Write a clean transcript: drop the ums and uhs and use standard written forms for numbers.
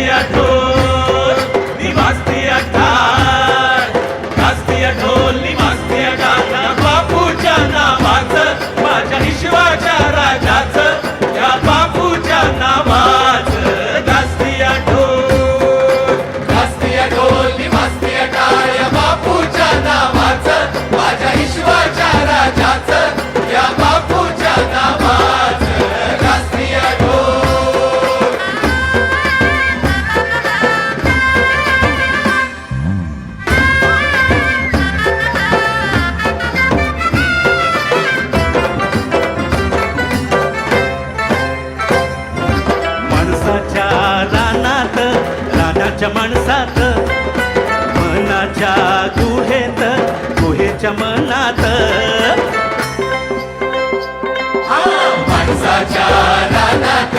गाजतीया ढोल निवाजतीया टाळ गाजतीया ढोल निवाजतीया टाळ बापूच्या नावाचं माझ्या विश्वाच्या राजाचं या बापूच्या नावाचं गाजतीया ढोल निवाजतीया टाळ या बापूच्या नावाचं माझ्या विश्वाच्या राजाचं या बापूच्या नावाचं गाजतीया ढोल. माणसाच्या रानात रानाच्या माणसात मनाच्या गुहेत गुहेच्या मनात माणसाच्या रानात